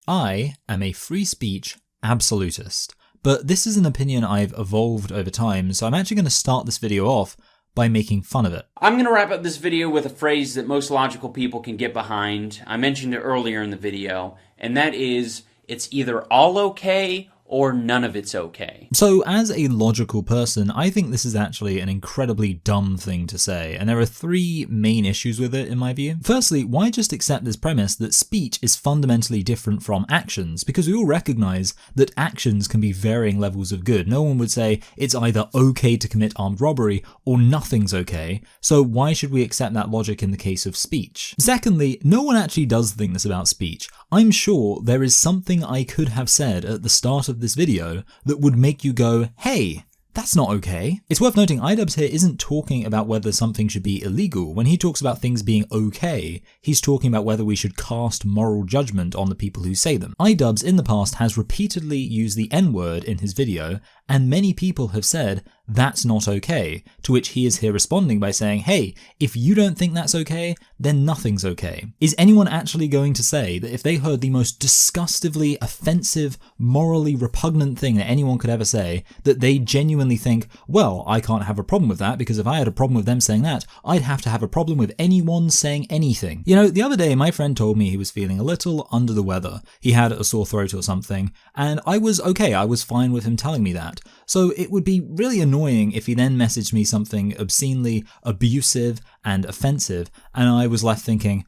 I am a free speech absolutist, but this is an opinion I've evolved over time, so I'm actually going to start this video off by making fun of it. I'm going to wrap up this video with a phrase that most logical people can get behind. I mentioned it earlier in the video, and that is, it's either all okay or none of it's okay. So as a logical person, I think this is actually an incredibly dumb thing to say, and there are three main issues with it in my view. Firstly, why just accept this premise that speech is fundamentally different from actions? Because we all recognize that actions can be varying levels of good. No one would say it's either okay to commit armed robbery or nothing's okay, so why should we accept that logic in the case of speech? Secondly, no one actually does think this about speech. I'm sure there is something I could have said at the start of this video that would make you go, hey, that's not okay. It's worth noting iDubbbz here isn't talking about whether something should be illegal. When he talks about things being okay, he's talking about whether we should cast moral judgment on the people who say them. iDubbbz in the past has repeatedly used the N-word in his video, and many people have said that's not okay, to which he is here responding by saying, hey, if you don't think that's okay, then nothing's okay. Is anyone actually going to say that if they heard the most disgustingly offensive, morally repugnant thing that anyone could ever say, that they genuinely think, well, I can't have a problem with that because if I had a problem with them saying that, I'd have to have a problem with anyone saying anything. You know, the other day my friend told me he was feeling a little under the weather. He had a sore throat or something, and I was okay, I was fine with him telling me that. So it would be really annoying if he then messaged me something obscenely abusive and offensive, and I was left thinking,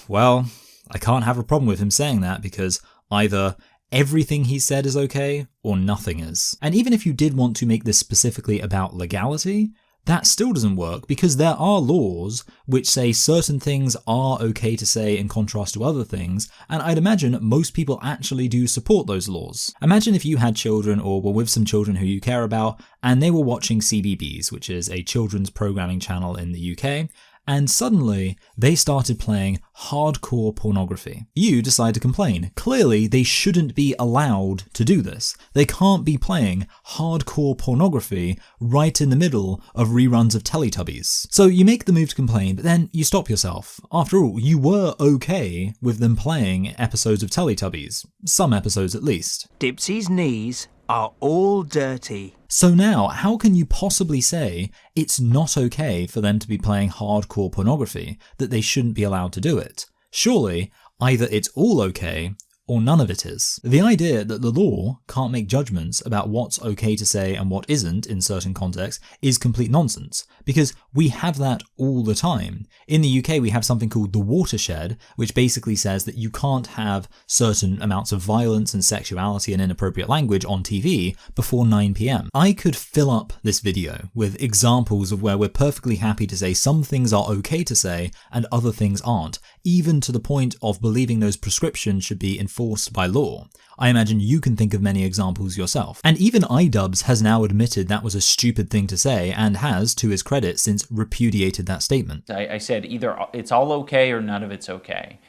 well, I can't have a problem with him saying that because either everything he said is okay or nothing is. And even if you did want to make this specifically about legality, that still doesn't work because there are laws which say certain things are okay to say in contrast to other things, and I'd imagine most people actually do support those laws. Imagine if you had children or were with some children who you care about and they were watching CBeebies, which is a children's programming channel in the UK, and suddenly they started playing hardcore pornography. You decide to complain. Clearly, they shouldn't be allowed to do this. They can't be playing hardcore pornography right in the middle of reruns of Teletubbies. So you make the move to complain, but then you stop yourself. After all, you were okay with them playing episodes of Teletubbies. Some episodes at least. Dipsy's knees are all dirty. So now, how can you possibly say it's not okay for them to be playing hardcore pornography, that they shouldn't be allowed to do it? Surely, either it's all okay, or none of it is. The idea that the law can't make judgments about what's okay to say and what isn't in certain contexts is complete nonsense, because we have that all the time. In the UK we have something called the watershed, which basically says that you can't have certain amounts of violence and sexuality and inappropriate language on TV before 9 PM. I could fill up this video with examples of where we're perfectly happy to say some things are okay to say and other things aren't, even to the point of believing those prescriptions should be enforced by law. I imagine you can think of many examples yourself. And even iDubbbz has now admitted that was a stupid thing to say and has, to his credit, since repudiated that statement. I said either it's all okay or none of it's okay.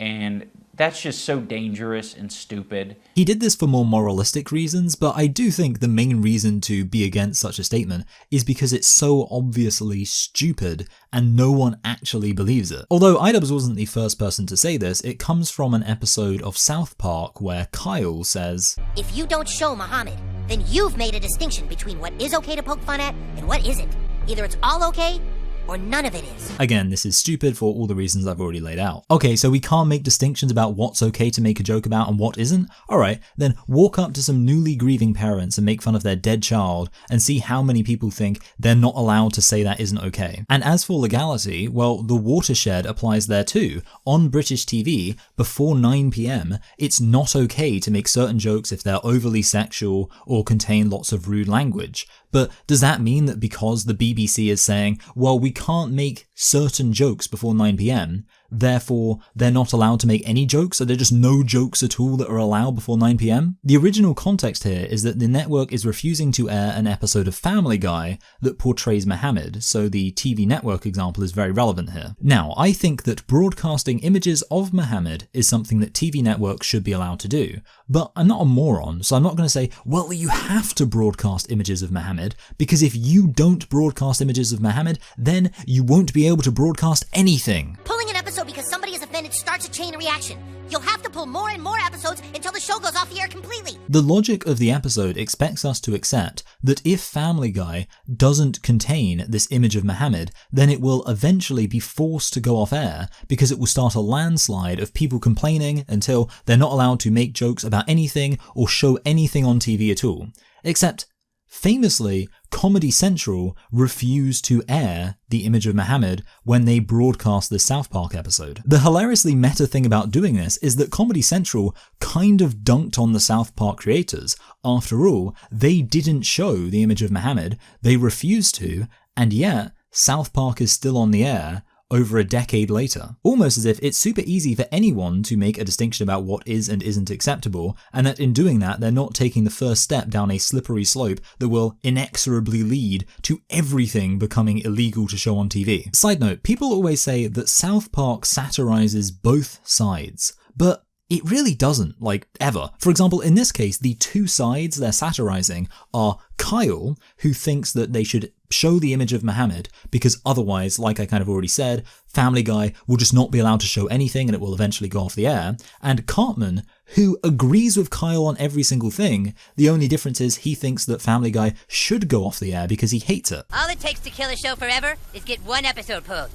And that's just so dangerous and stupid. He did this for more moralistic reasons, but I do think the main reason to be against such a statement is because it's so obviously stupid and no one actually believes it. Although iDubbbz wasn't the first person to say this, it comes from an episode of South Park where Kyle says, if you don't show Muhammad, then you've made a distinction between what is okay to poke fun at and what isn't. Either it's all okay or none of it is. Again, this is stupid for all the reasons I've already laid out. Okay, so we can't make distinctions about what's okay to make a joke about and what isn't? Alright, then walk up to some newly grieving parents and make fun of their dead child and see how many people think they're not allowed to say that isn't okay. And as for legality, well, the watershed applies there too. On British TV, before 9 PM, it's not okay to make certain jokes if they're overly sexual or contain lots of rude language. But does that mean that because the BBC is saying, well, we can't make certain jokes before 9 PM, therefore they're not allowed to make any jokes? Are there just no jokes at all that are allowed before 9 PM? The original context here is that the network is refusing to air an episode of Family Guy that portrays Muhammad, so the TV network example is very relevant here. Now, I think that broadcasting images of Muhammad is something that TV networks should be allowed to do, but I'm not a moron, so I'm not going to say, well, you have to broadcast images of Muhammad, because if you don't broadcast images of Muhammad, then you won't be able to broadcast anything. Pulling an episode because somebody is offended starts a chain reaction. You'll have to pull more and more episodes until the show goes off the air completely. The logic of the episode expects us to accept that if Family Guy doesn't contain this image of Muhammad, then it will eventually be forced to go off air because it will start a landslide of people complaining until they're not allowed to make jokes about anything or show anything on TV at all. Except, famously, Comedy Central refused to air the image of Muhammad when they broadcast the South Park episode. The hilariously meta thing about doing this is that Comedy Central kind of dunked on the South Park creators. After all, they didn't show the image of Muhammad, they refused to, and yet South Park is still on the air over a decade later. Almost as if it's super easy for anyone to make a distinction about what is and isn't acceptable, and that in doing that they're not taking the first step down a slippery slope that will inexorably lead to everything becoming illegal to show on TV. Side note, people always say that South Park satirizes both sides, but it really doesn't, like, ever. For example, in this case, the two sides they're satirizing are Kyle, who thinks that they should show the image of Muhammad because otherwise, like I kind of already said, Family Guy will just not be allowed to show anything and it will eventually go off the air, and Cartman, who agrees with Kyle on every single thing. The only difference is he thinks that Family Guy should go off the air because he hates it. All it takes to kill a show forever is get one episode pulled.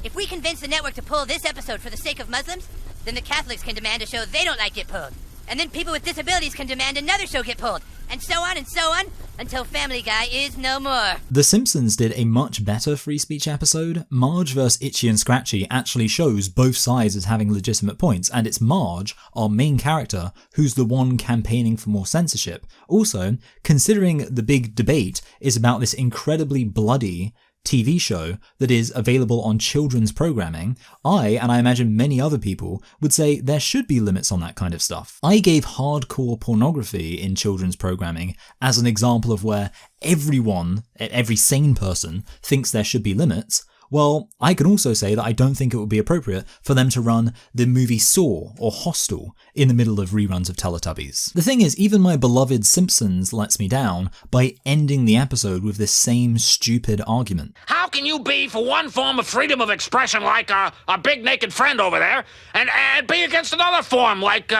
If we convince the network to pull this episode for the sake of Muslims, then the Catholics can demand a show they don't like get pulled. And then people with disabilities can demand another show get pulled. And so on, until Family Guy is no more. The Simpsons did a much better free speech episode. Marge vs. Itchy and Scratchy actually shows both sides as having legitimate points, and it's Marge, our main character, who's the one campaigning for more censorship. Also, considering the big debate is about this incredibly bloody TV show that is available on children's programming, I, and I imagine many other people, would say there should be limits on that kind of stuff. I gave hardcore pornography in children's programming as an example of where everyone, every sane person, thinks there should be limits. Well, I can also say that I don't think it would be appropriate for them to run the movie Saw or Hostel in the middle of reruns of Teletubbies. The thing is, even my beloved Simpsons lets me down by ending the episode with this same stupid argument. How can you be for one form of freedom of expression like a big naked friend over there and be against another form like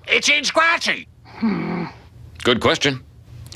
Itchy and Scratchy? Good question.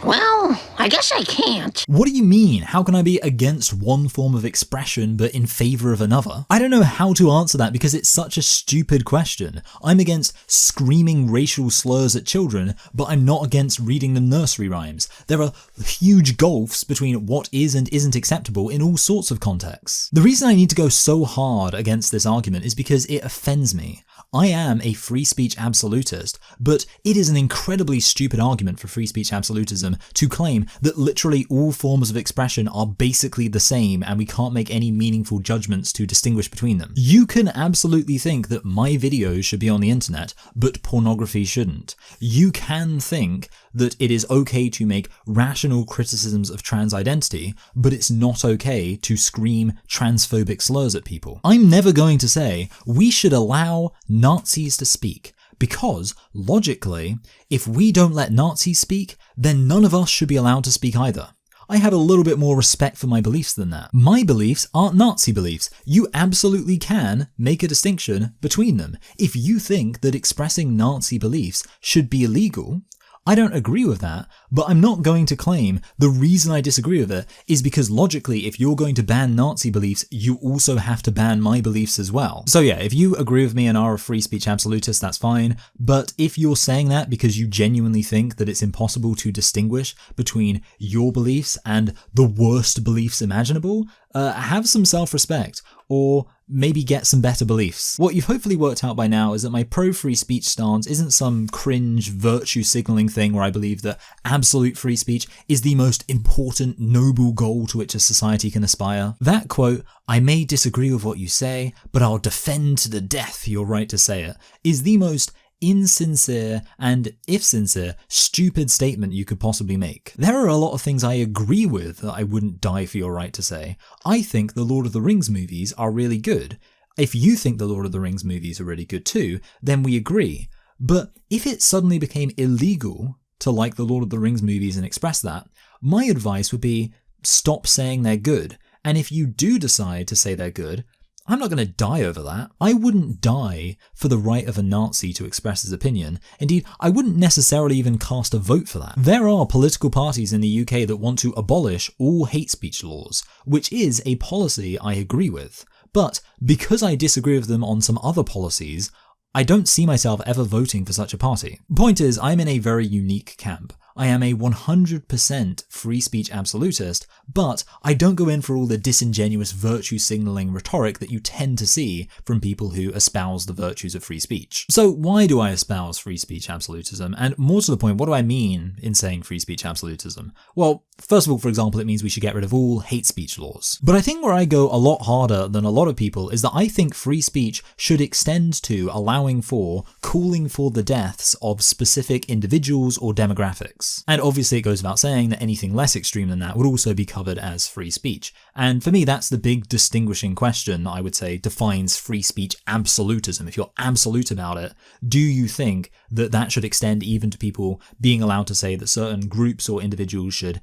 Well, I guess I can't. What do you mean? How can I be against one form of expression but in favour of another? I don't know how to answer that because it's such a stupid question. I'm against screaming racial slurs at children, but I'm not against reading them nursery rhymes. There are huge gulfs between what is and isn't acceptable in all sorts of contexts. The reason I need to go so hard against this argument is because it offends me. I am a free speech absolutist, but it is an incredibly stupid argument for free speech absolutism to claim that literally all forms of expression are basically the same and we can't make any meaningful judgments to distinguish between them. You can absolutely think that my videos should be on the internet, but pornography shouldn't. You can think that it is okay to make rational criticisms of trans identity, but it's not okay to scream transphobic slurs at people. I'm never going to say we should allow Nazis to speak, because, logically, if we don't let Nazis speak, then none of us should be allowed to speak either. I have a little bit more respect for my beliefs than that. My beliefs aren't Nazi beliefs. You absolutely can make a distinction between them. If you think that expressing Nazi beliefs should be illegal, I don't agree with that, but I'm not going to claim the reason I disagree with it is because logically, if you're going to ban Nazi beliefs, you also have to ban my beliefs as well. So yeah, if you agree with me and are a free speech absolutist, that's fine. But if you're saying that because you genuinely think that it's impossible to distinguish between your beliefs and the worst beliefs imaginable, have some self-respect, or maybe get some better beliefs. What you've hopefully worked out by now is that my pro-free speech stance isn't some cringe virtue signaling thing where I believe that absolute free speech is the most important, noble goal to which a society can aspire. That quote, "I may disagree with what you say, but I'll defend to the death your right to say it," is the most insincere and, if sincere, stupid statement you could possibly make. There are a lot of things I agree with that I wouldn't die for your right to say. I think the Lord of the Rings movies are really good. If you think the Lord of the Rings movies are really good too, then we agree. But if it suddenly became illegal to like the Lord of the Rings movies and express that, my advice would be stop saying they're good. And if you do decide to say they're good, I'm not going to die over that. I wouldn't die for the right of a Nazi to express his opinion. Indeed, I wouldn't necessarily even cast a vote for that. There are political parties in the UK that want to abolish all hate speech laws, which is a policy I agree with. But because I disagree with them on some other policies, I don't see myself ever voting for such a party. Point is, I'm in a very unique camp. I am a 100% free speech absolutist, but I don't go in for all the disingenuous virtue signaling rhetoric that you tend to see from people who espouse the virtues of free speech. So why do I espouse free speech absolutism? And more to the point, what do I mean in saying free speech absolutism? Well, first of all, for example, it means we should get rid of all hate speech laws. But I think where I go a lot harder than a lot of people is that I think free speech should extend to allowing for calling for the deaths of specific individuals or demographics. And obviously it goes without saying that anything less extreme than that would also be covered as free speech. And for me, that's the big distinguishing question that I would say defines free speech absolutism. If you're absolute about it, do you think that that should extend even to people being allowed to say that certain groups or individuals should,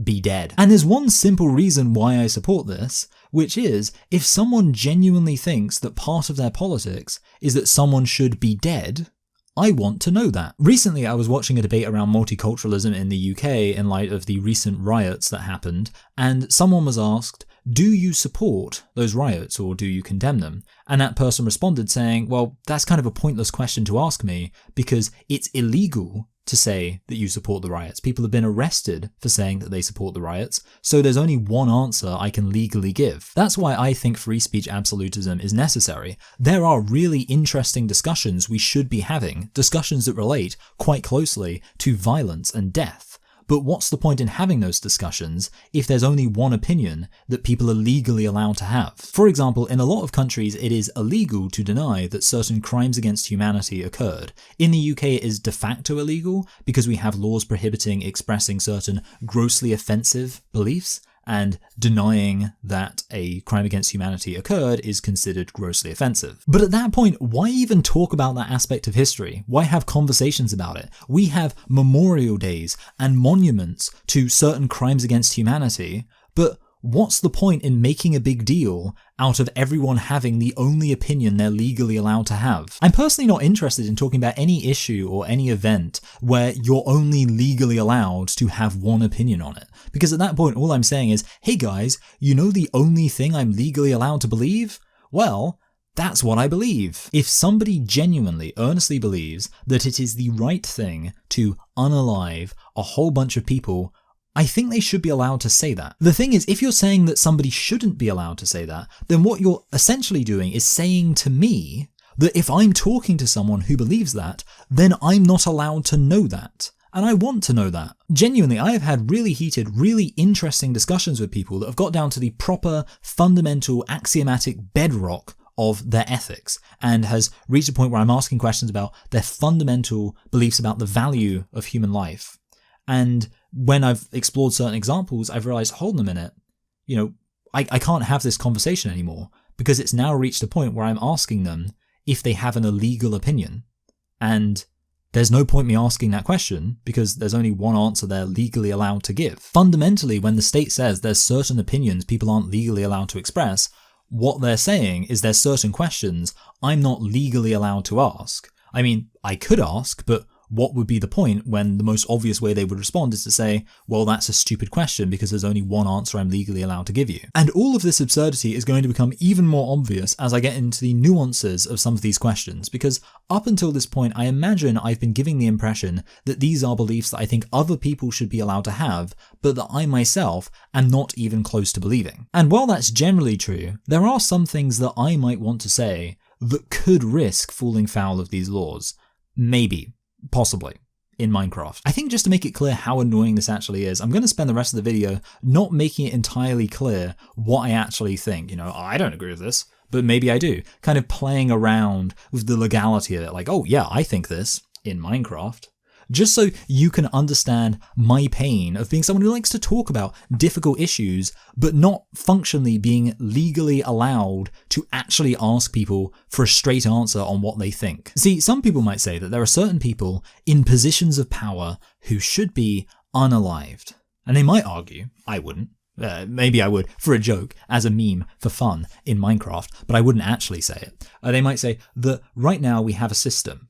be dead? And there's one simple reason why I support this, which is if someone genuinely thinks that part of their politics is that someone should be dead, I want to know that. Recently, I was watching a debate around multiculturalism in the UK in light of the recent riots that happened, and someone was asked, do you support those riots or do you condemn them? And that person responded saying, well, that's kind of a pointless question to ask me because it's illegal to say that you support the riots. People have been arrested for saying that they support the riots, so there's only one answer I can legally give. That's why I think free speech absolutism is necessary. There are really interesting discussions we should be having, discussions that relate quite closely to violence and death. But what's the point in having those discussions if there's only one opinion that people are legally allowed to have? For example, in a lot of countries it is illegal to deny that certain crimes against humanity occurred. In the UK it is de facto illegal because we have laws prohibiting expressing certain grossly offensive beliefs, and denying that a crime against humanity occurred is considered grossly offensive. But at that point, why even talk about that aspect of history? Why have conversations about it? We have memorial days and monuments to certain crimes against humanity, but what's the point in making a big deal out of everyone having the only opinion they're legally allowed to have? I'm personally not interested in talking about any issue or any event where you're only legally allowed to have one opinion on it. Because at that point, all I'm saying is, hey guys, you know the only thing I'm legally allowed to believe? Well, that's what I believe. If somebody genuinely, earnestly believes that it is the right thing to unalive a whole bunch of people, I think they should be allowed to say that. The thing is, if you're saying that somebody shouldn't be allowed to say that, then what you're essentially doing is saying to me that if I'm talking to someone who believes that, then I'm not allowed to know that. And I want to know that. Genuinely, I have had really heated, really interesting discussions with people that have got down to the proper, fundamental, axiomatic bedrock of their ethics, and has reached a point where I'm asking questions about their fundamental beliefs about the value of human life. And when I've explored certain examples, I've realized, hold on a minute, I can't have this conversation anymore because it's now reached a point where I'm asking them if they have an illegal opinion. And there's no point me asking that question because there's only one answer they're legally allowed to give. Fundamentally, when the state says there's certain opinions people aren't legally allowed to express, what they're saying is there's certain questions I'm not legally allowed to ask. I mean, I could ask, but what would be the point when the most obvious way they would respond is to say, well, that's a stupid question because there's only one answer I'm legally allowed to give you. And all of this absurdity is going to become even more obvious as I get into the nuances of some of these questions, because up until this point, I imagine I've been giving the impression that these are beliefs that I think other people should be allowed to have, but that I myself am not even close to believing. And while that's generally true, there are some things that I might want to say that could risk falling foul of these laws. Maybe. Possibly, in Minecraft. I think just to make it clear how annoying this actually is, I'm going to spend the rest of the video not making it entirely clear what I actually think. I don't agree with this, but maybe I do. Kind of playing around with the legality of it, like, oh yeah, I think this in Minecraft. Just so you can understand my pain of being someone who likes to talk about difficult issues, but not functionally being legally allowed to actually ask people for a straight answer on what they think. See, some people might say that there are certain people in positions of power who should be unalived. And they might argue, I wouldn't, Maybe I would, for a joke, as a meme, for fun, in Minecraft, but I wouldn't actually say it. They might say that right now we have a system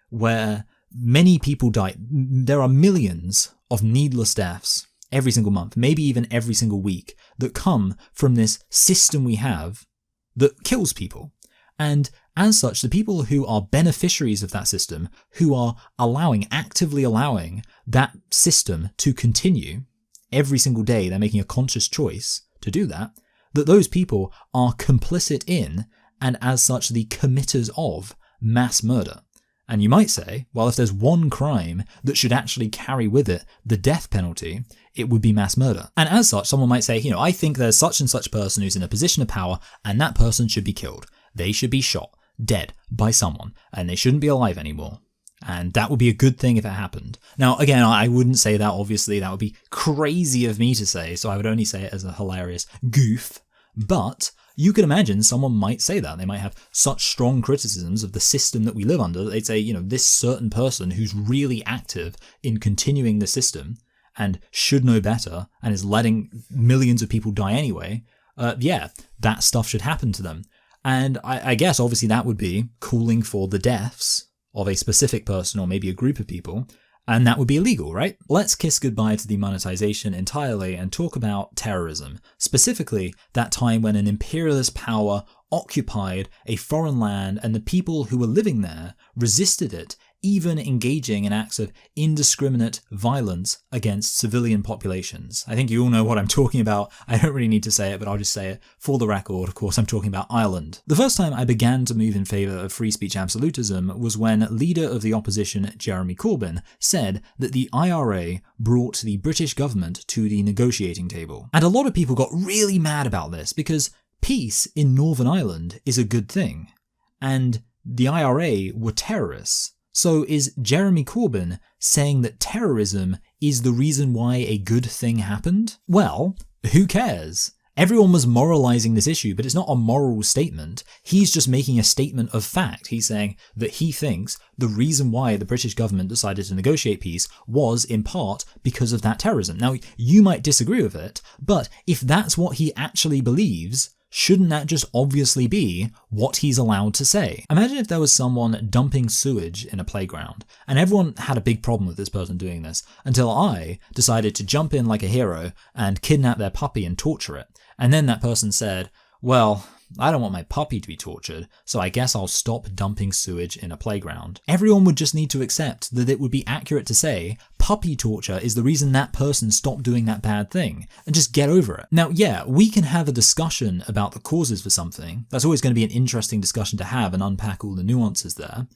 where many people die. There are millions of needless deaths every single month, maybe even every single week, that come from this system we have that kills people. And as such, the people who are beneficiaries of that system, who are actively allowing that system to continue every single day, they're making a conscious choice to do that those people are complicit in, and as such, the committers of mass murder. And you might say, well, if there's one crime that should actually carry with it the death penalty, it would be mass murder. And as such, someone might say, I think there's such and such person who's in a position of power, and that person should be killed. They should be shot, dead, by someone, and they shouldn't be alive anymore. And that would be a good thing if it happened. Now, again, I wouldn't say that, obviously. That would be crazy of me to say, so I would only say it as a hilarious goof. But you could imagine someone might say that. They might have such strong criticisms of the system that we live under that they'd say, this certain person who's really active in continuing the system and should know better and is letting millions of people die anyway, that stuff should happen to them. And I guess, obviously, that would be calling for the deaths of a specific person or maybe a group of people, and that would be illegal, right? Let's kiss goodbye to demonetization entirely and talk about terrorism, specifically that time when an imperialist power occupied a foreign land and the people who were living there resisted it, even engaging in acts of indiscriminate violence against civilian populations. I think you all know what I'm talking about. I don't really need to say it, but I'll just say it for the record. Of course, I'm talking about Ireland. The first time I began to move in favour of free speech absolutism was when leader of the opposition, Jeremy Corbyn, said that the IRA brought the British government to the negotiating table. And a lot of people got really mad about this because peace in Northern Ireland is a good thing, and the IRA were terrorists. So is Jeremy Corbyn saying that terrorism is the reason why a good thing happened? Well, who cares? Everyone was moralizing this issue, but it's not a moral statement. He's just making a statement of fact. He's saying that he thinks the reason why the British government decided to negotiate peace was in part because of that terrorism. Now, you might disagree with it, but if that's what he actually believes, shouldn't that just obviously be what he's allowed to say? Imagine if there was someone dumping sewage in a playground, and everyone had a big problem with this person doing this, until I decided to jump in like a hero and kidnap their puppy and torture it. And then that person said, well, I don't want my puppy to be tortured, so I guess I'll stop dumping sewage in a playground. Everyone would just need to accept that it would be accurate to say puppy torture is the reason that person stopped doing that bad thing, and just get over it. Now, yeah, we can have a discussion about the causes for something. That's always going to be an interesting discussion to have and unpack all the nuances there.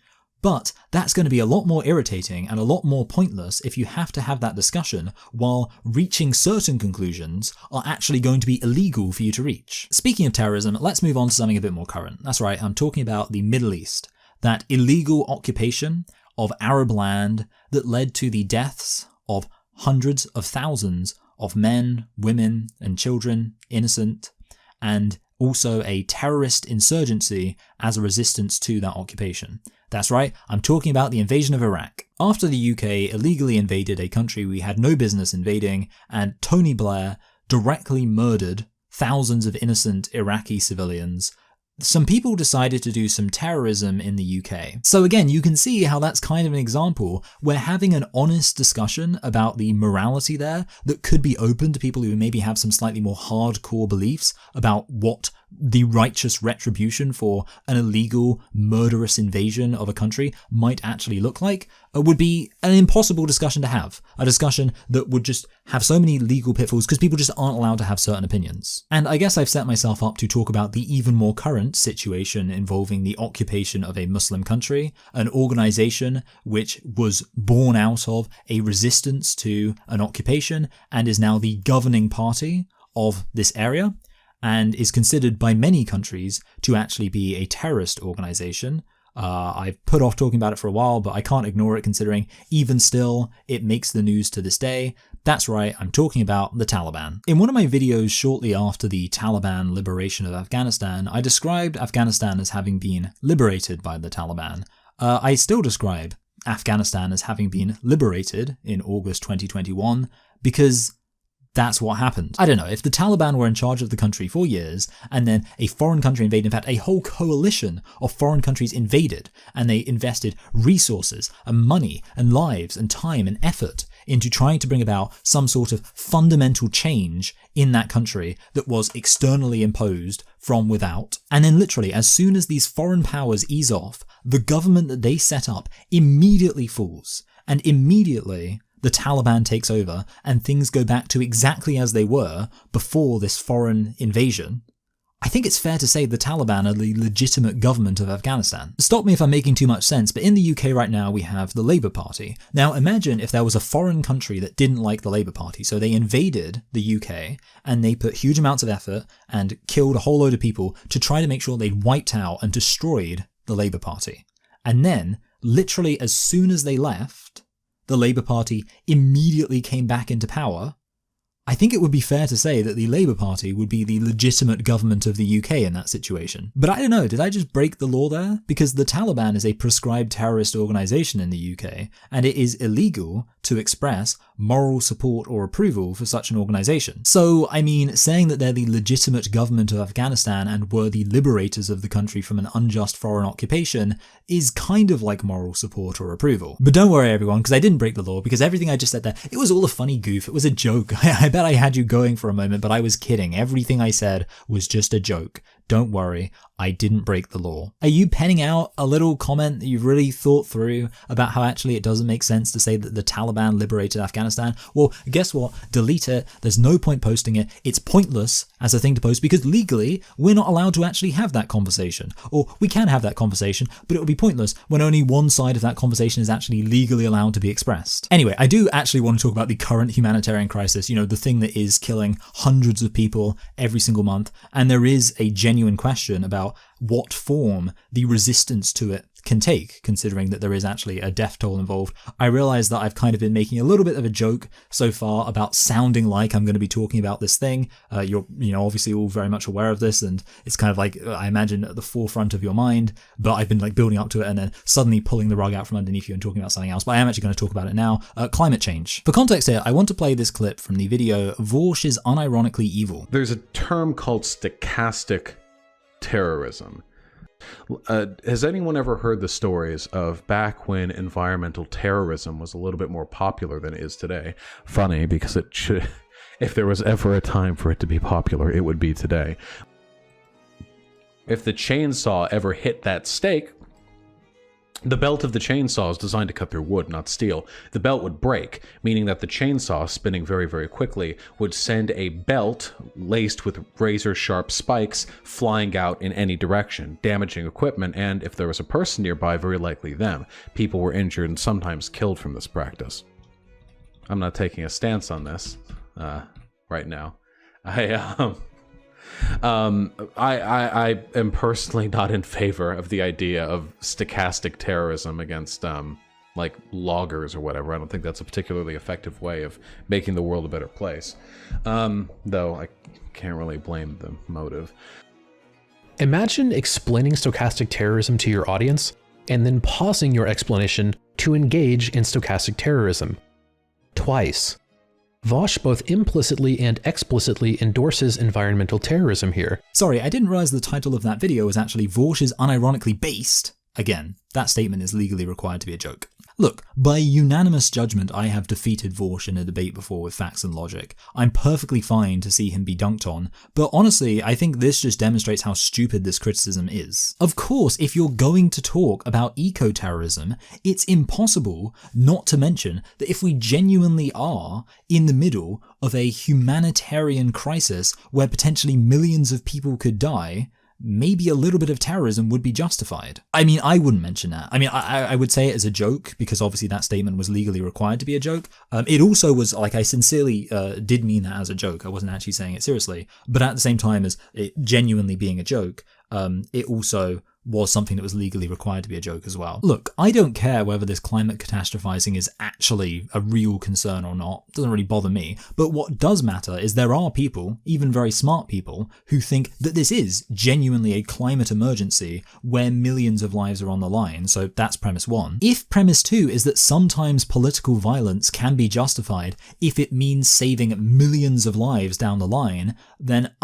But that's going to be a lot more irritating and a lot more pointless if you have to have that discussion while reaching certain conclusions are actually going to be illegal for you to reach. Speaking of terrorism, let's move on to something a bit more current. That's right, I'm talking about the Middle East, that illegal occupation of Arab land that led to the deaths of hundreds of thousands of men, women, and children, innocent, and also a terrorist insurgency as a resistance to that occupation. That's right, I'm talking about the invasion of Iraq. After the UK illegally invaded a country we had no business invading, and Tony Blair directly murdered thousands of innocent Iraqi civilians, some people decided to do some terrorism in the UK. So again, you can see how that's kind of an example where having an honest discussion about the morality there that could be open to people who maybe have some slightly more hardcore beliefs about what the righteous retribution for an illegal, murderous invasion of a country might actually look like, would be an impossible discussion to have. A discussion that would just have so many legal pitfalls because people just aren't allowed to have certain opinions. And I guess I've set myself up to talk about the even more current situation involving the occupation of a Muslim country, an organization which was born out of a resistance to an occupation and is now the governing party of this area, and is considered by many countries to actually be a terrorist organization. I've put off talking about it for a while, but I can't ignore it considering even still it makes the news to this day. That's right, I'm talking about the Taliban. In one of my videos shortly after the Taliban liberation of Afghanistan, I described Afghanistan as having been liberated by the Taliban. I still describe Afghanistan as having been liberated in August 2021 because That's what happened. I don't know, if the Taliban were in charge of the country for years, and then a foreign country invaded, in fact, a whole coalition of foreign countries invaded, and they invested resources and money and lives and time and effort into trying to bring about some sort of fundamental change in that country that was externally imposed from without. And then literally, as soon as these foreign powers ease off, the government that they set up immediately falls. And immediately, the Taliban takes over and things go back to exactly as they were before this foreign invasion. I think it's fair to say the Taliban are the legitimate government of Afghanistan. Stop me if I'm making too much sense, but in the UK right now we have the Labour Party. Now imagine if there was a foreign country that didn't like the Labour Party, so they invaded the UK and they put huge amounts of effort and killed a whole load of people to try to make sure they'd wiped out and destroyed the Labour Party. And then, literally as soon as they left, the Labour Party immediately came back into power. I think it would be fair to say that the Labour Party would be the legitimate government of the UK in that situation. But I don't know, did I just break the law there? Because the Taliban is a proscribed terrorist organisation in the UK, and it is illegal to express moral support or approval for such an organisation. So, I mean, saying that they're the legitimate government of Afghanistan and were the liberators of the country from an unjust foreign occupation is kind of like moral support or approval. But don't worry everyone, because I didn't break the law, because everything I just said there, it was all a funny goof, it was a joke. I bet I had you going for a moment, but I was kidding. Everything I said was just a joke. Don't worry, I didn't break the law. Are you penning out a little comment that you've really thought through about how actually it doesn't make sense to say that the Taliban liberated Afghanistan? Well, guess what? Delete it. There's no point posting it. It's pointless as a thing to post because legally we're not allowed to actually have that conversation. Or we can have that conversation, but it will be pointless when only one side of that conversation is actually legally allowed to be expressed. Anyway, I do actually want to talk about the current humanitarian crisis, you know, the thing that is killing hundreds of people every single month, and there is a genuine question about what form the resistance to it can take, considering that there is actually a death toll involved. I realize that I've kind of been making a little bit of a joke so far about sounding like I'm going to be talking about this thing. You're, obviously all very much aware of this, and it's kind of like, I imagine, at the forefront of your mind, but I've been like building up to it and then suddenly pulling the rug out from underneath you and talking about something else. But I am actually going to talk about it now. Climate change. For context here, I want to play this clip from the video Vorsh is Unironically Evil. There's a term called stochastic terrorism. Has anyone ever heard the stories of back when environmental terrorism was a little bit more popular than it is today? Funny, because it should, if there was ever a time for it to be popular, it would be today. If the chainsaw ever hit that stake, the belt of the chainsaw is designed to cut through wood, not steel. The belt would break, meaning that the chainsaw, spinning very, very quickly, would send a belt laced with razor-sharp spikes flying out in any direction, damaging equipment, and if there was a person nearby, very likely them. People were injured and sometimes killed from this practice. I'm not taking a stance on this right now. I am personally not in favor of the idea of stochastic terrorism against like loggers or whatever. I don't think that's a particularly effective way of making the world a better place. Though I can't really blame the motive. Imagine explaining stochastic terrorism to your audience and then pausing your explanation to engage in stochastic terrorism. Twice. Vorsh both implicitly and explicitly endorses environmental terrorism here. Sorry, I didn't realize the title of that video was actually Vorsh is unironically based. Again, that statement is legally required to be a joke. Look, by unanimous judgment, I have defeated Vorsh in a debate before with facts and logic. I'm perfectly fine to see him be dunked on, but honestly, I think this just demonstrates how stupid this criticism is. Of course, if you're going to talk about eco-terrorism, it's impossible not to mention that if we genuinely are in the middle of a humanitarian crisis where potentially millions of people could die, maybe a little bit of terrorism would be justified. I mean, I wouldn't mention that. I mean, I would say it as a joke, because obviously that statement was legally required to be a joke. It also was, like, I sincerely did mean that as a joke. I wasn't actually saying it seriously. But at the same time as it genuinely being a joke, it also was something that was legally required to be a joke as well. Look, I don't care whether this climate catastrophizing is actually a real concern or not. It doesn't really bother me. But what does matter is there are people, even very smart people, who think that this is genuinely a climate emergency where millions of lives are on the line. So that's premise 1. If premise 2 is that sometimes political violence can be justified if it means saving millions of lives down the line, then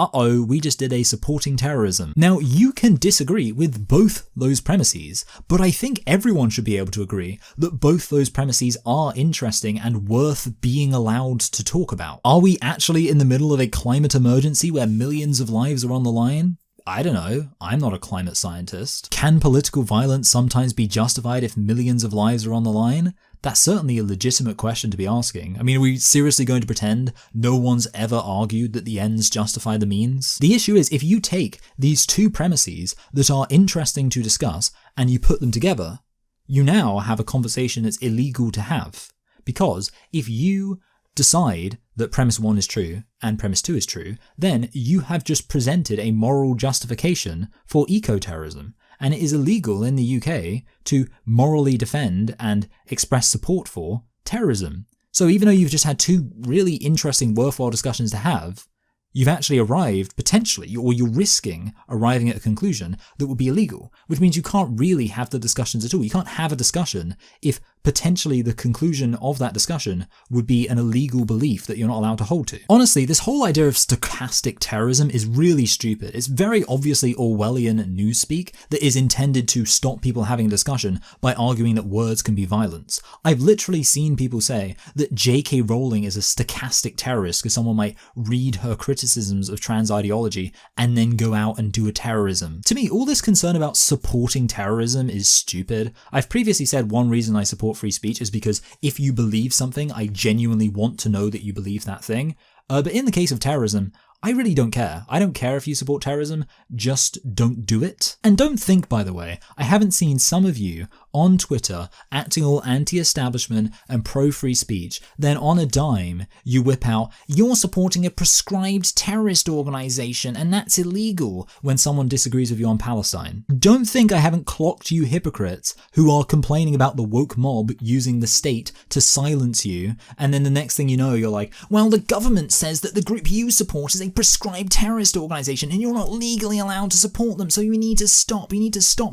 we just did a supporting terrorism. Now, you can disagree with both those premises, but I think everyone should be able to agree that both those premises are interesting and worth being allowed to talk about. Are we actually in the middle of a climate emergency where millions of lives are on the line? I don't know. I'm not a climate scientist. Can political violence sometimes be justified if millions of lives are on the line? That's certainly a legitimate question to be asking. I mean, are we seriously going to pretend no one's ever argued that the ends justify the means? The issue is, if you take these two premises that are interesting to discuss and you put them together, you now have a conversation that's illegal to have. Because if you decide that premise 1 is true and premise 2 is true, then you have just presented a moral justification for eco-terrorism. And it is illegal in the UK to morally defend and express support for terrorism. So even though you've just had two really interesting, worthwhile discussions to have, you've actually arrived, potentially, or you're risking arriving at a conclusion that would be illegal, which means you can't really have the discussions at all. You can't have a discussion if potentially the conclusion of that discussion would be an illegal belief that you're not allowed to hold to. Honestly, this whole idea of stochastic terrorism is really stupid. It's very obviously Orwellian newspeak that is intended to stop people having a discussion by arguing that words can be violence. I've literally seen people say that J.K. Rowling is a stochastic terrorist because someone might read her criticisms of trans ideology and then go out and do a terrorism. To me, all this concern about supporting terrorism is stupid. I've previously said one reason I support free speech is because if you believe something, I genuinely want to know that you believe that thing. But in the case of terrorism, I really don't care. I don't care if you support terrorism, just don't do it. And don't think, by the way, I haven't seen some of you on Twitter acting all anti-establishment and pro-free speech, then on a dime you whip out, "You're supporting a prescribed terrorist organisation and that's illegal," when someone disagrees with you on Palestine. Don't think I haven't clocked you hypocrites who are complaining about the woke mob using the state to silence you, and then the next thing you know you're like, "Well, the government says that the group you support is a prescribed terrorist organisation and you're not legally allowed to support them, so you need to stop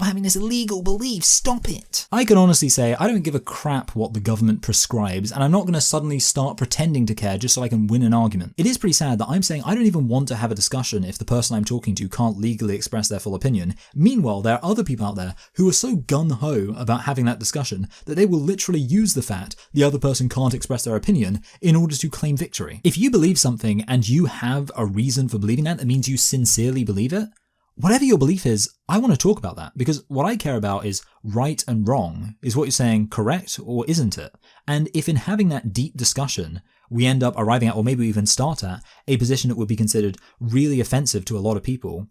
having this illegal belief, stop it." I can honestly say I don't give a crap what the government prescribes, and I'm not going to suddenly start pretending to care just so I can win an argument. It is pretty sad that I'm saying I don't even want to have a discussion if the person I'm talking to can't legally express their full opinion. Meanwhile, there are other people out there who are so gung-ho about having that discussion that they will literally use the fact the other person can't express their opinion in order to claim victory. If you believe something and you have a reason for believing that means you sincerely believe it, whatever your belief is, I want to talk about that, because what I care about is right and wrong. Is what you're saying correct or isn't it? And if in having that deep discussion, we end up arriving at, or maybe even start at, a position that would be considered really offensive to a lot of people,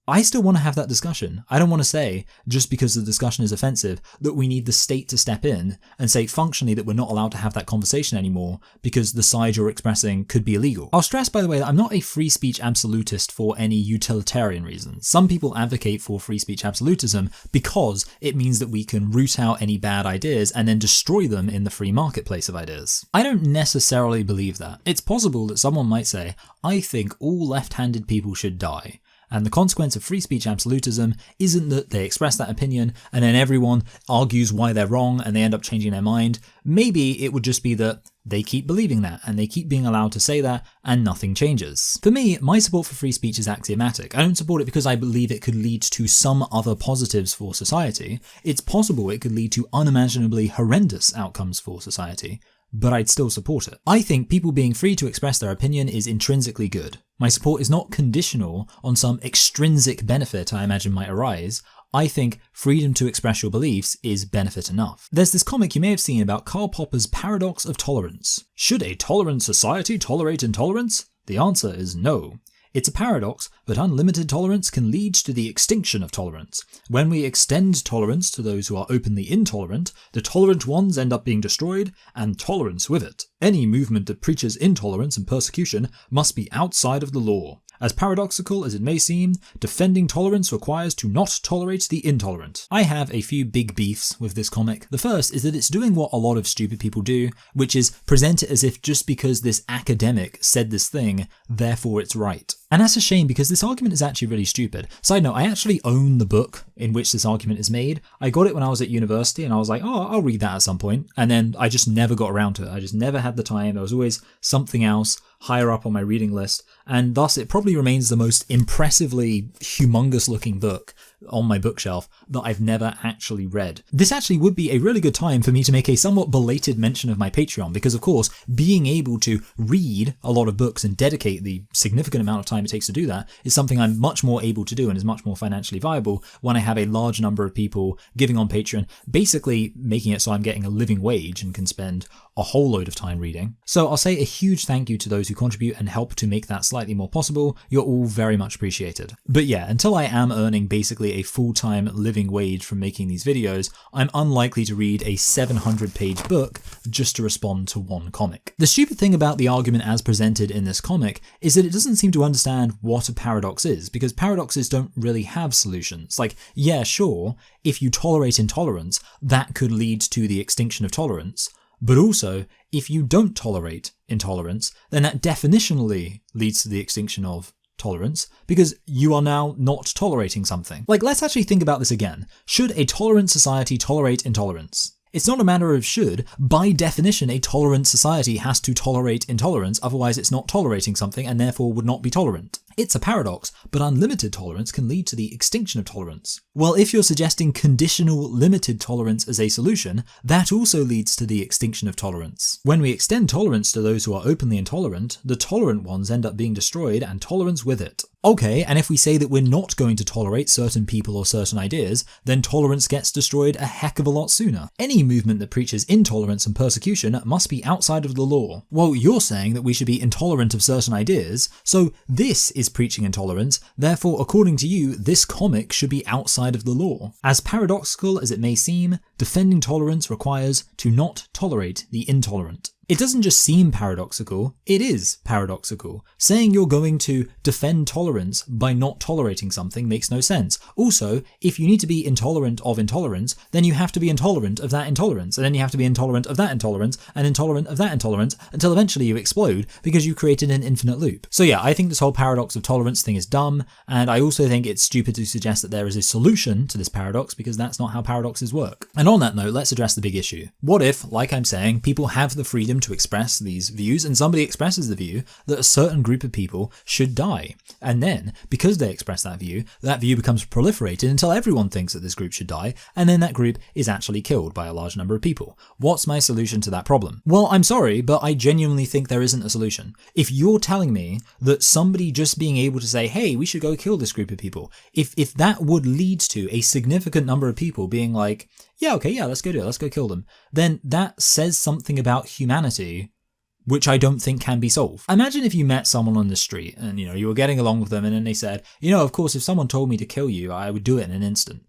I still want to have that discussion. I don't want to say, just because the discussion is offensive, that we need the state to step in and say functionally that we're not allowed to have that conversation anymore because the side you're expressing could be illegal. I'll stress, by the way, that I'm not a free speech absolutist for any utilitarian reasons. Some people advocate for free speech absolutism because it means that we can root out any bad ideas and then destroy them in the free marketplace of ideas. I don't necessarily believe that. It's possible that someone might say, I think all left-handed people should die. And the consequence of free speech absolutism isn't that they express that opinion and then everyone argues why they're wrong and they end up changing their mind. Maybe it would just be that they keep believing that and they keep being allowed to say that and nothing changes. For me, my support for free speech is axiomatic. I don't support it because I believe it could lead to some other positives for society. It's possible it could lead to unimaginably horrendous outcomes for society, but I'd still support it. I think people being free to express their opinion is intrinsically good. My support is not conditional on some extrinsic benefit I imagine might arise. I think freedom to express your beliefs is benefit enough. There's this comic you may have seen about Karl Popper's paradox of tolerance. Should a tolerant society tolerate intolerance? The answer is no. It's a paradox, but unlimited tolerance can lead to the extinction of tolerance. When we extend tolerance to those who are openly intolerant, the tolerant ones end up being destroyed, and tolerance with it. Any movement that preaches intolerance and persecution must be outside of the law. As paradoxical as it may seem, defending tolerance requires to not tolerate the intolerant. I have a few big beefs with this comic. The first is that it's doing what a lot of stupid people do, which is present it as if just because this academic said this thing, therefore it's right. And that's a shame because this argument is actually really stupid. Side note, I actually own the book in which this argument is made. I got it when I was at university and I was like, oh, I'll read that at some point. And then I just never got around to it. I just never had the time. There was always something else higher up on my reading list. And thus it probably remains the most impressively humongous looking book on my bookshelf that I've never actually read. This actually would be a really good time for me to make a somewhat belated mention of my Patreon because, of course, being able to read a lot of books and dedicate the significant amount of time it takes to do that is something I'm much more able to do and is much more financially viable when I have a large number of people giving on Patreon, basically making it so I'm getting a living wage and can spend a whole load of time reading. So I'll say a huge thank you to those who contribute and help to make that slightly more possible. You're all very much appreciated. But yeah, until I am earning basically a full-time living wage from making these videos, I'm unlikely to read a 700-page book just to respond to one comic. The stupid thing about the argument as presented in this comic is that it doesn't seem to understand what a paradox is, because paradoxes don't really have solutions. Like, yeah, sure, if you tolerate intolerance, that could lead to the extinction of tolerance. But also, if you don't tolerate intolerance, then that definitionally leads to the extinction of tolerance, because you are now not tolerating something. Like, let's actually think about this again. Should a tolerant society tolerate intolerance? It's not a matter of should. By definition, a tolerant society has to tolerate intolerance, otherwise it's not tolerating something and therefore would not be tolerant. It's a paradox, but unlimited tolerance can lead to the extinction of tolerance. Well, if you're suggesting conditional limited tolerance as a solution, that also leads to the extinction of tolerance. When we extend tolerance to those who are openly intolerant, the tolerant ones end up being destroyed and tolerance with it. Okay, and if we say that we're not going to tolerate certain people or certain ideas, then tolerance gets destroyed a heck of a lot sooner. Any movement that preaches intolerance and persecution must be outside of the law. Well, you're saying that we should be intolerant of certain ideas, so this is preaching intolerance, therefore according to you, this comic should be outside of the law. As paradoxical as it may seem, defending tolerance requires to not tolerate the intolerant. It doesn't just seem paradoxical, it is paradoxical. Saying you're going to defend tolerance by not tolerating something makes no sense. Also, if you need to be intolerant of intolerance, then you have to be intolerant of that intolerance, and then you have to be intolerant of that intolerance, and intolerant of that intolerance, until eventually you explode because you created an infinite loop. So yeah, I think this whole paradox of tolerance thing is dumb, and I also think it's stupid to suggest that there is a solution to this paradox, because that's not how paradoxes work. And on that note, let's address the big issue. What if, like I'm saying, people have the freedom to express these views, and somebody expresses the view that a certain group of people should die, and then because they express that view becomes proliferated until everyone thinks that this group should die, and then that group is actually killed by a large number of people. What's my solution to that problem? Well, I'm sorry, but I genuinely think there isn't a solution. If you're telling me that somebody just being able to say, hey, we should go kill this group of people, if that would lead to a significant number of people being like, yeah, okay, yeah, let's go do it, let's go kill them, then that says something about humanity which I don't think can be solved. Imagine if you met someone on the street and, you were getting along with them, and then they said, of course, if someone told me to kill you, I would do it in an instant.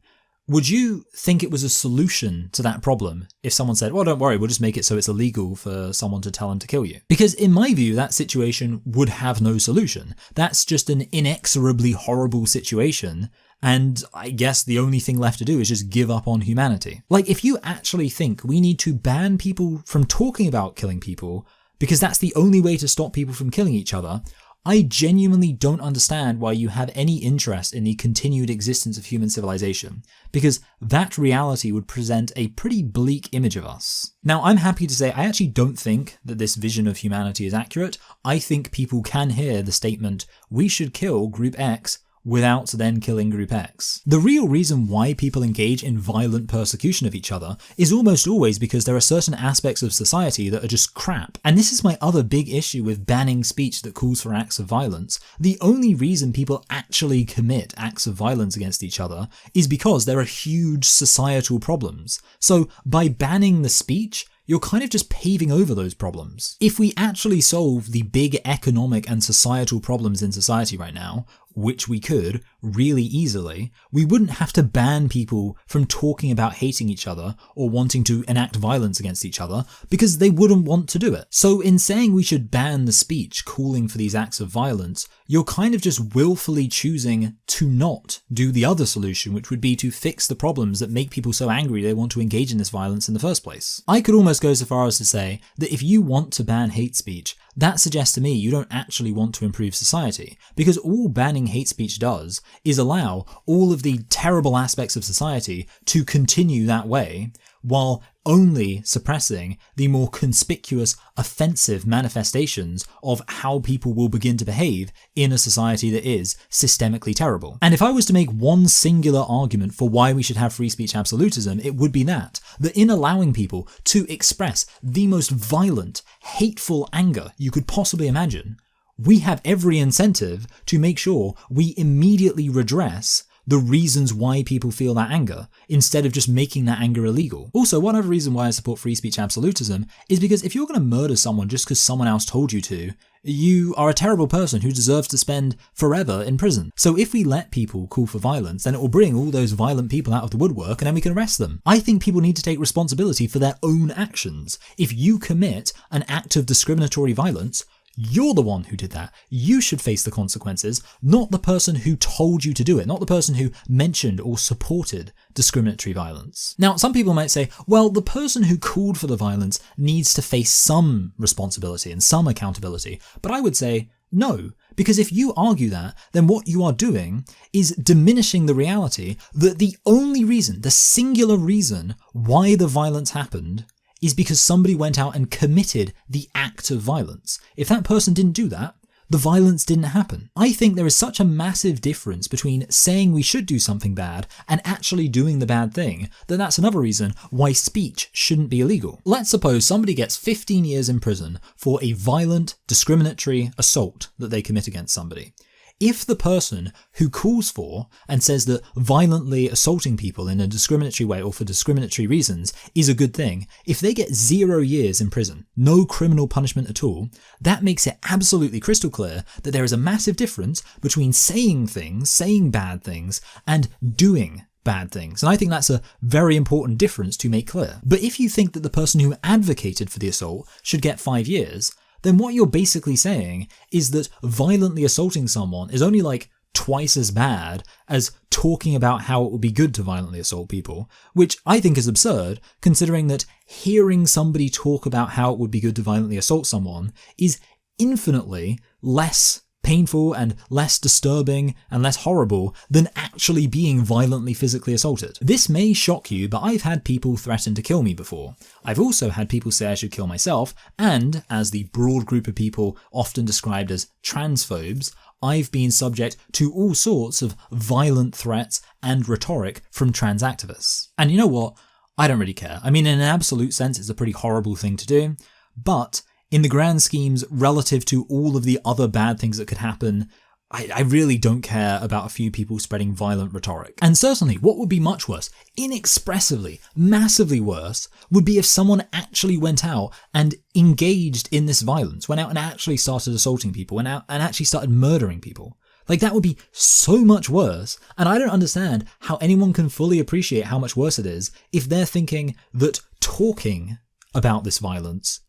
Would you think it was a solution to that problem if someone said, well, don't worry, we'll just make it so it's illegal for someone to tell them to kill you? Because in my view, that situation would have no solution. That's just an inexorably horrible situation, and I guess the only thing left to do is just give up on humanity. Like, if you actually think we need to ban people from talking about killing people because that's the only way to stop people from killing each other, I genuinely don't understand why you have any interest in the continued existence of human civilization, because that reality would present a pretty bleak image of us. Now, I'm happy to say I actually don't think that this vision of humanity is accurate. I think people can hear the statement, we should kill Group X, without then killing Group X. The real reason why people engage in violent persecution of each other is almost always because there are certain aspects of society that are just crap. And this is my other big issue with banning speech that calls for acts of violence. The only reason people actually commit acts of violence against each other is because there are huge societal problems. So by banning the speech, you're kind of just paving over those problems. If we actually solve the big economic and societal problems in society right now, which we could really easily, we wouldn't have to ban people from talking about hating each other or wanting to enact violence against each other because they wouldn't want to do it. So in saying we should ban the speech calling for these acts of violence, you're kind of just willfully choosing to not do the other solution, which would be to fix the problems that make people so angry they want to engage in this violence in the first place. I could almost go so far as to say that if you want to ban hate speech, that suggests to me you don't actually want to improve society, because all banning hate speech does is allow all of the terrible aspects of society to continue that way, while only suppressing the more conspicuous, offensive manifestations of how people will begin to behave in a society that is systemically terrible. And if I was to make one singular argument for why we should have free speech absolutism, it would be that in allowing people to express the most violent, hateful anger you could possibly imagine, we have every incentive to make sure we immediately redress the reasons why people feel that anger, instead of just making that anger illegal. Also, one other reason why I support free speech absolutism is because if you're going to murder someone just because someone else told you to, you are a terrible person who deserves to spend forever in prison. So if we let people call for violence, then it will bring all those violent people out of the woodwork and then we can arrest them. I think people need to take responsibility for their own actions. If you commit an act of discriminatory violence, you're the one who did that. You should face the consequences, not the person who told you to do it, not the person who mentioned or supported discriminatory violence. Now, some people might say, well, the person who called for the violence needs to face some responsibility and some accountability. But I would say, no, because if you argue that, then what you are doing is diminishing the reality that the only reason, the singular reason why the violence happened is because somebody went out and committed the act of violence. If that person didn't do that, the violence didn't happen. I think there is such a massive difference between saying we should do something bad and actually doing the bad thing that that's another reason why speech shouldn't be illegal. Let's suppose somebody gets 15 years in prison for a violent, discriminatory assault that they commit against somebody. If the person who calls for and says that violently assaulting people in a discriminatory way or for discriminatory reasons is a good thing, if they get 0 years in prison, no criminal punishment at all, that makes it absolutely crystal clear that there is a massive difference between saying things, saying bad things, and doing bad things. And I think that's a very important difference to make clear. But if you think that the person who advocated for the assault should get 5 years, then what you're basically saying is that violently assaulting someone is only like twice as bad as talking about how it would be good to violently assault people, which I think is absurd, considering that hearing somebody talk about how it would be good to violently assault someone is infinitely less painful and less disturbing and less horrible than actually being violently physically assaulted. This may shock you, but I've had people threaten to kill me before. I've also had people say I should kill myself, and as the broad group of people often described as transphobes, I've been subject to all sorts of violent threats and rhetoric from trans activists. And you know what? I don't really care. I mean, in an absolute sense, it's a pretty horrible thing to do, but in the grand schemes, relative to all of the other bad things that could happen, I really don't care about a few people spreading violent rhetoric. And certainly, what would be much worse, inexpressively, massively worse, would be if someone actually went out and engaged in this violence, went out and actually started assaulting people, went out and actually started murdering people. Like, that would be so much worse, and I don't understand how anyone can fully appreciate how much worse it is if they're thinking that talking about this violence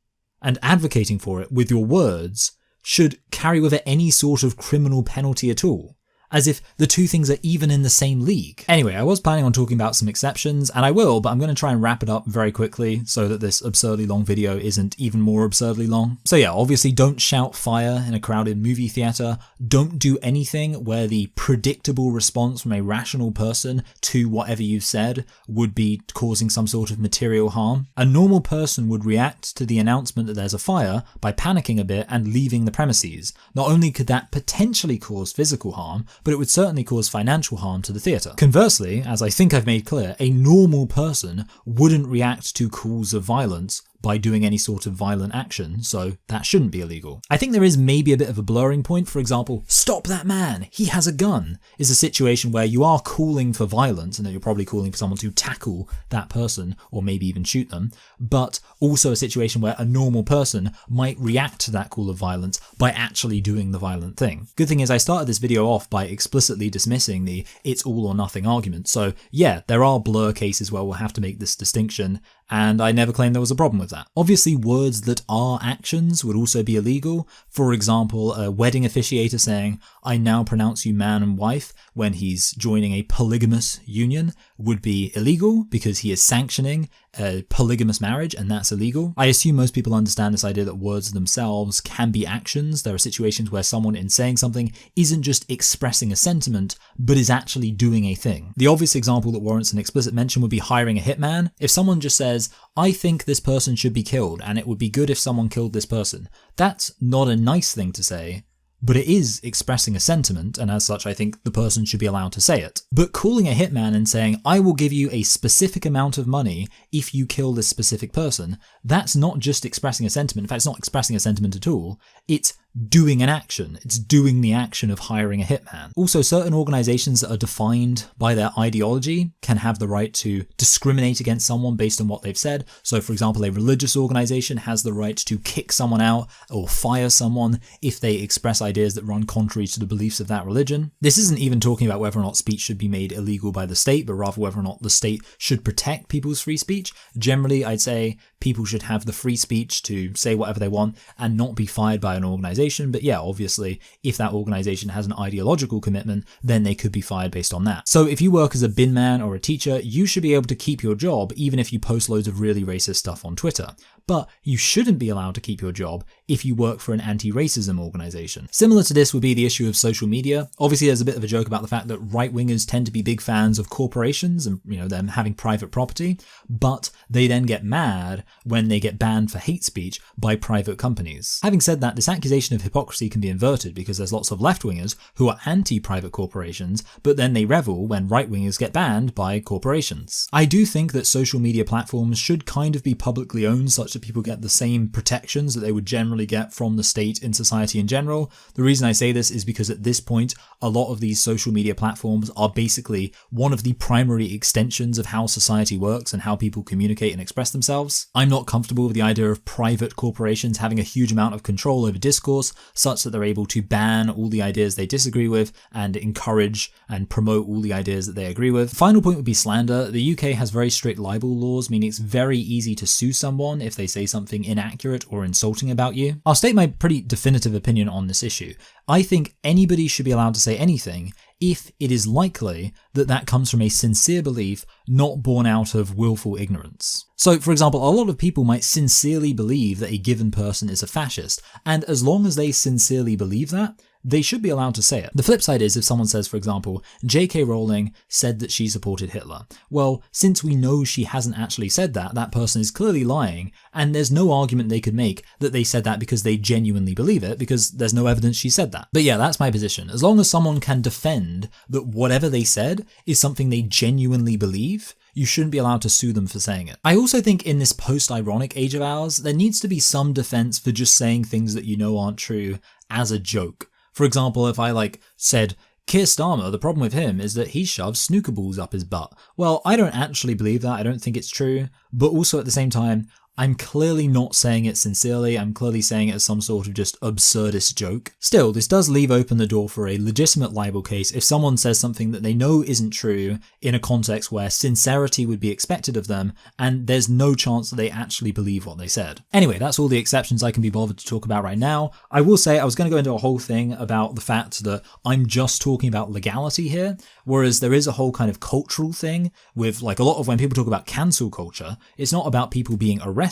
and advocating for it with your words should carry with it any sort of criminal penalty at all, as if the two things are even in the same league. Anyway, I was planning on talking about some exceptions, and I will, but I'm going to try and wrap it up very quickly so that this absurdly long video isn't even more absurdly long. So yeah, obviously don't shout fire in a crowded movie theater. Don't do anything where the predictable response from a rational person to whatever you've said would be causing some sort of material harm. A normal person would react to the announcement that there's a fire by panicking a bit and leaving the premises. Not only could that potentially cause physical harm, but it would certainly cause financial harm to the theatre. Conversely, as I think I've made clear, a normal person wouldn't react to calls of violence by doing any sort of violent action, so that shouldn't be illegal. I think there is maybe a bit of a blurring point. For example, stop that man, he has a gun, is a situation where you are calling for violence, and that you're probably calling for someone to tackle that person, or maybe even shoot them, but also a situation where a normal person might react to that call of violence by actually doing the violent thing. Good thing is I started this video off by explicitly dismissing the it's all or nothing argument, so yeah, there are blur cases where we'll have to make this distinction, and I never claimed there was a problem with that. Obviously, words that are actions would also be illegal. For example, a wedding officiator saying, "I now pronounce you man and wife," when he's joining a polygamous union would be illegal because he is sanctioning a polygamous marriage, and that's illegal. I assume most people understand this idea that words themselves can be actions. There are situations where someone in saying something isn't just expressing a sentiment, but is actually doing a thing. The obvious example that warrants an explicit mention would be hiring a hitman. If someone just says, "I think this person should be killed, and it would be good if someone killed this person," that's not a nice thing to say, but it is expressing a sentiment, and as such I think the person should be allowed to say it. But calling a hitman and saying, "I will give you a specific amount of money if you kill this specific person," that's not just expressing a sentiment. In fact, it's not expressing a sentiment at all. It's doing an action. It's doing the action of hiring a hitman. Also, certain organizations that are defined by their ideology can have the right to discriminate against someone based on what they've said. So for example, a religious organization has the right to kick someone out or fire someone if they express ideas that run contrary to the beliefs of that religion. This isn't even talking about whether or not speech should be made illegal by the state, but rather whether or not the state should protect people's free speech. Generally, I'd say people should have the free speech to say whatever they want and not be fired by an organization. But yeah, obviously, if that organization has an ideological commitment, then they could be fired based on that. So if you work as a bin man or a teacher, you should be able to keep your job even if you post loads of really racist stuff on Twitter. But you shouldn't be allowed to keep your job if you work for an anti-racism organization. Similar to this would be the issue of social media. Obviously, there's a bit of a joke about the fact that right-wingers tend to be big fans of corporations and, them having private property, but they then get mad when they get banned for hate speech by private companies. Having said that, this accusation of hypocrisy can be inverted because there's lots of left-wingers who are anti-private corporations, but then they revel when right-wingers get banned by corporations. I do think that social media platforms should kind of be publicly owned such that people get the same protections that they would generally get from the state in society in general. The reason I say this is because at this point, a lot of these social media platforms are basically one of the primary extensions of how society works and how people communicate and express themselves. I'm not comfortable with the idea of private corporations having a huge amount of control over discourse, such that they're able to ban all the ideas they disagree with and encourage and promote all the ideas that they agree with. Final point would be slander. The UK has very strict libel laws, meaning it's very easy to sue someone if they say something inaccurate or insulting about you. I'll state my pretty definitive opinion on this issue. I think anybody should be allowed to say anything if it is likely that that comes from a sincere belief, not born out of willful ignorance. So, for example, a lot of people might sincerely believe that a given person is a fascist, and as long as they sincerely believe that, they should be allowed to say it. The flip side is if someone says, for example, J.K. Rowling said that she supported Hitler. Well, since we know she hasn't actually said that, that person is clearly lying, and there's no argument they could make that they said that because they genuinely believe it, because there's no evidence she said that. But yeah, that's my position. As long as someone can defend that whatever they said is something they genuinely believe, you shouldn't be allowed to sue them for saying it. I also think in this post-ironic age of ours, there needs to be some defense for just saying things that you know aren't true as a joke. For example, if I said, Keir Starmer, the problem with him is that he shoves snooker balls up his butt. Well, I don't actually believe that, I don't think it's true, but also at the same time, I'm clearly not saying it sincerely, I'm clearly saying it as some sort of just absurdist joke. Still, this does leave open the door for a legitimate libel case if someone says something that they know isn't true in a context where sincerity would be expected of them, and there's no chance that they actually believe what they said. Anyway, that's all the exceptions I can be bothered to talk about right now. I will say I was going to go into a whole thing about the fact that I'm just talking about legality here, whereas there is a whole kind of cultural thing with a lot of when people talk about cancel culture, it's not about people being arrested,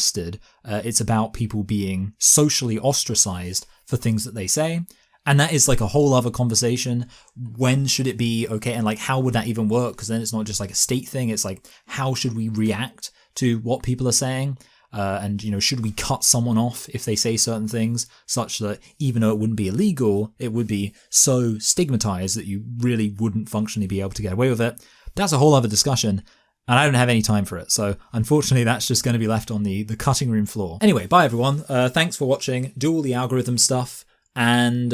it's about people being socially ostracized for things that they say. And that is a whole other conversation. When should it be okay? And how would that even work? Because then it's not just a state thing. It's how should we react to what people are saying? And should we cut someone off if they say certain things such that even though it wouldn't be illegal, it would be so stigmatized that you really wouldn't functionally be able to get away with it? That's a whole other discussion. And I don't have any time for it, so unfortunately that's just going to be left on the cutting room floor. Anyway, bye everyone. Thanks for watching. Do all the algorithm stuff, and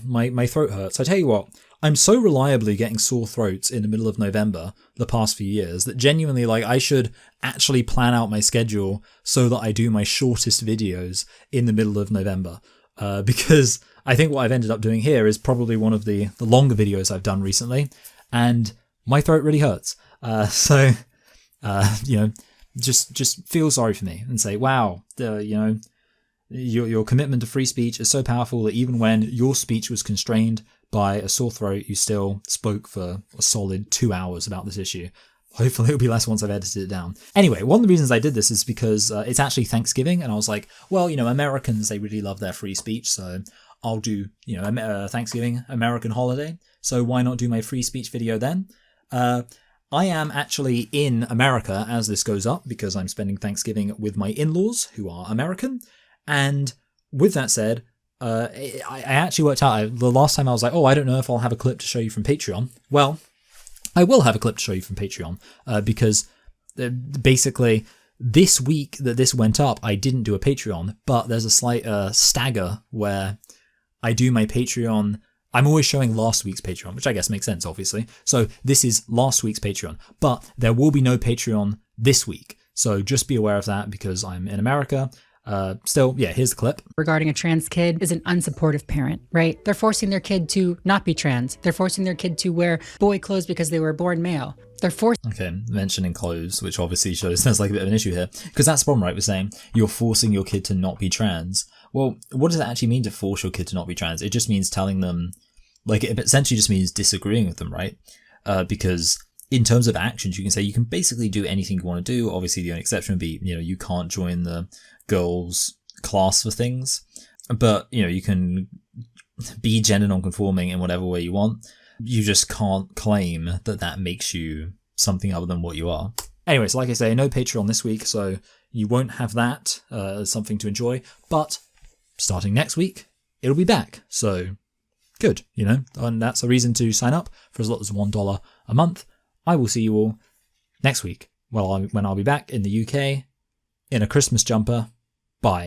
my throat hurts. I tell you what, I'm so reliably getting sore throats in the middle of November the past few years that genuinely, like, I should actually plan out my schedule so that I do my shortest videos in the middle of November. Because I think what I've ended up doing here is probably one of the longer videos I've done recently, and my throat really hurts. So, just feel sorry for me and say, wow, your commitment to free speech is so powerful that even when your speech was constrained by a sore throat, you still spoke for a solid 2 hours about this issue. Hopefully it'll be less once I've edited it down. Anyway, one of the reasons I did this is because it's actually Thanksgiving, and I was like, well, Americans, they really love their free speech, so I'll do, Thanksgiving, American holiday, so why not do my free speech video then? I am actually in America as this goes up because I'm spending Thanksgiving with my in-laws who are American, and with that said, I actually worked out, the last time I was like, I don't know if I'll have a clip to show you from Patreon. Well, I will have a clip to show you from Patreon because basically this week that this went up, I didn't do a Patreon, but there's a slight stagger where I do my Patreon. I'm always showing last week's Patreon, which I guess makes sense, obviously. So this is last week's Patreon, but there will be no Patreon this week. So just be aware of that because I'm in America. Still, yeah, here's the clip. Regarding a trans kid is an unsupportive parent, right? They're forcing their kid to not be trans. They're forcing their kid to wear boy clothes because they were born male. They're forcing... Okay, mentioning clothes, which obviously shows there's like a bit of an issue here. Because that's the problem, right? We're saying you're forcing your kid to not be trans. Well, what does it actually mean to force your kid to not be trans? It just means telling them, like, it essentially just means disagreeing with them, right? Because in terms of actions, you can say you can basically do anything you want to do. Obviously, the only exception would be, you can't join the girls' class for things. But, you can be gender non-conforming in whatever way you want. You just can't claim that that makes you something other than what you are. Anyways, like I say, no Patreon this week, so you won't have that as something to enjoy. But starting next week, it'll be back. So good, and that's a reason to sign up for as little as $1 a month. I will see you all next week when I'll be back in the UK in a Christmas jumper. Bye.